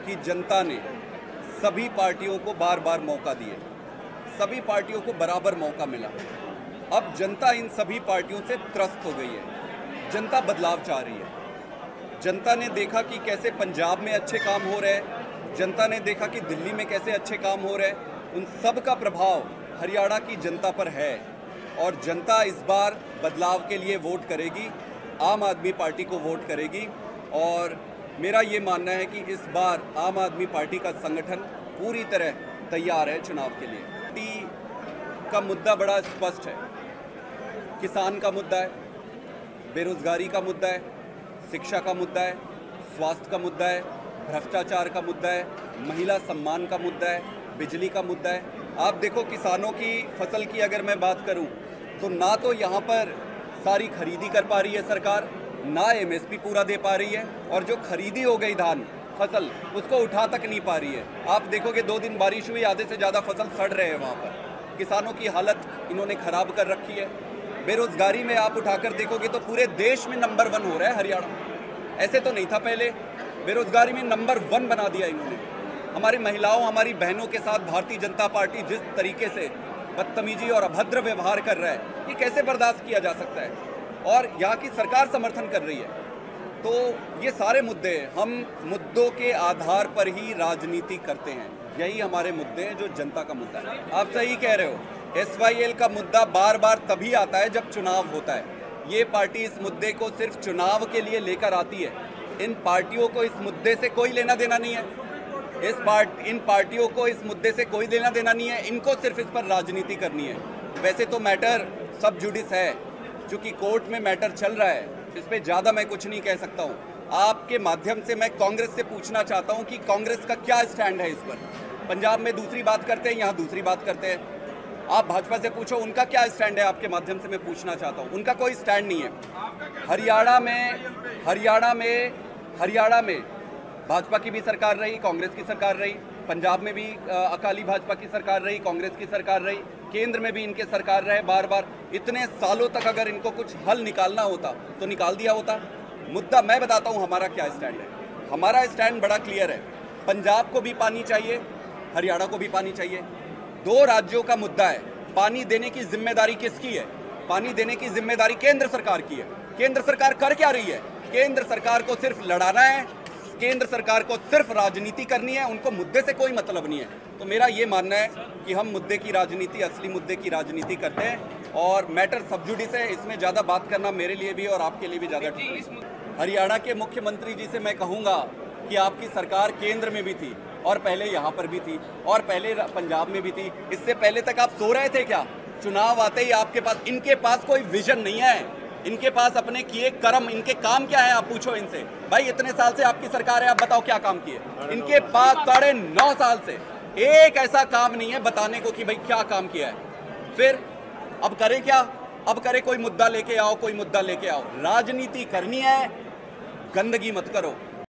कि जनता ने सभी पार्टियों को बार बार मौका दिए, सभी पार्टियों को बराबर मौका मिला। अब जनता इन सभी पार्टियों से त्रस्त हो गई है। जनता बदलाव चाह रही है। जनता ने देखा कि कैसे पंजाब में अच्छे काम हो रहे हैं, जनता ने देखा कि दिल्ली में कैसे अच्छे काम हो रहे हैं। उन सब का प्रभाव हरियाणा की जनता पर है और जनता इस बार बदलाव के लिए वोट करेगी, आम आदमी पार्टी को वोट करेगी। और मेरा ये मानना है कि इस बार आम आदमी पार्टी का संगठन पूरी तरह तैयार है चुनाव के लिए। पार्टी का मुद्दा बड़ा स्पष्ट है। किसान का मुद्दा है, बेरोजगारी का मुद्दा है, शिक्षा का मुद्दा है, स्वास्थ्य का मुद्दा है, भ्रष्टाचार का मुद्दा है, महिला सम्मान का मुद्दा है, बिजली का मुद्दा है। आप देखो, किसानों की फसल की अगर मैं बात करूं तो ना तो यहाँ पर सारी खरीदी कर पा रही है सरकार, ना एमएसपी पूरा दे पा रही है, और जो खरीदी हो गई धान फसल उसको उठा तक नहीं पा रही है। आप देखोगे 2 दिन बारिश हुई, आधे से ज़्यादा फसल सड़ रहे हैं वहाँ पर। किसानों की हालत इन्होंने खराब कर रखी है। बेरोजगारी में आप उठाकर देखोगे तो पूरे देश में नंबर 1 हो रहा है हरियाणा। ऐसे तो नहीं था पहले, बेरोजगारी में नंबर 1 बना दिया इन्होंने। हमारी महिलाओं, हमारी बहनों के साथ भारतीय जनता पार्टी जिस तरीके से बदतमीजी और अभद्र व्यवहार कर रहा है, ये कैसे बर्दाश्त किया जा सकता है? और यहाँ की सरकार समर्थन कर रही है। तो ये सारे मुद्दे, हम मुद्दों के आधार पर ही राजनीति करते हैं। यही हमारे मुद्दे हैं जो जनता का मुद्दा है। आप सही कह रहे हो, एसवाईएल का मुद्दा बार बार तभी आता है जब चुनाव होता है। ये पार्टी इस मुद्दे को सिर्फ चुनाव के लिए लेकर आती है। इन पार्टियों को इस मुद्दे से कोई लेना देना नहीं है। इन पार्टियों को इस मुद्दे से कोई लेना देना नहीं है। इनको सिर्फ इस पर राजनीति करनी है। वैसे तो मैटर सब जुडिस है, चूँकि कोर्ट में मैटर चल रहा है, इस पर ज़्यादा मैं कुछ नहीं कह सकता हूँ। आपके माध्यम से मैं कांग्रेस से पूछना चाहता हूँ कि कांग्रेस का क्या स्टैंड है इस पर। पंजाब में दूसरी बात करते हैं, यहाँ दूसरी बात करते हैं। आप भाजपा से पूछो उनका क्या स्टैंड है, आपके माध्यम से मैं पूछना चाहता हूँ। उनका कोई स्टैंड नहीं है। हरियाणा में भाजपा की भी सरकार रही, कांग्रेस की सरकार रही, पंजाब में भी अकाली भाजपा की सरकार रही, कांग्रेस की सरकार रही, केंद्र में भी इनके सरकार रहे बार बार। इतने सालों तक अगर इनको कुछ हल निकालना होता तो निकाल दिया होता। मुद्दा मैं बताता हूँ हमारा क्या स्टैंड है। हमारा स्टैंड बड़ा क्लियर है। पंजाब को भी पानी चाहिए, हरियाणा को भी पानी चाहिए। 2 राज्यों का मुद्दा है। पानी देने की जिम्मेदारी किसकी है? पानी देने की जिम्मेदारी केंद्र सरकार की है। केंद्र सरकार कर क्या रही है? केंद्र सरकार को सिर्फ लड़ाना है, केंद्र सरकार को सिर्फ राजनीति करनी है, उनको मुद्दे से कोई मतलब नहीं है। तो मेरा ये मानना है कि हम मुद्दे की राजनीति, असली मुद्दे की राजनीति करते हैं और मैटर सब जुडिस है। इसमें ज़्यादा बात करना मेरे लिए भी और आपके लिए भी ज़्यादा ठीक है। हरियाणा के मुख्यमंत्री जी से मैं कहूँगा कि आपकी सरकार केंद्र में भी थी और पहले यहाँ पर भी थी और पहले पंजाब में भी थी। इससे पहले तक आप सो रहे थे क्या? चुनाव आते ही आपके पास, इनके पास कोई विजन नहीं है। इनके पास अपने किए कर्म, इनके काम क्या है आप पूछो इनसे। भाई इतने साल से आपकी सरकार है, आप बताओ क्या काम किए? इनके पास 9.5 साल से एक ऐसा काम नहीं है बताने को कि भाई क्या काम किया है। फिर अब करे क्या? अब करे कोई मुद्दा लेके आओ, कोई मुद्दा लेके आओ। राजनीति करनी है, गंदगी मत करो।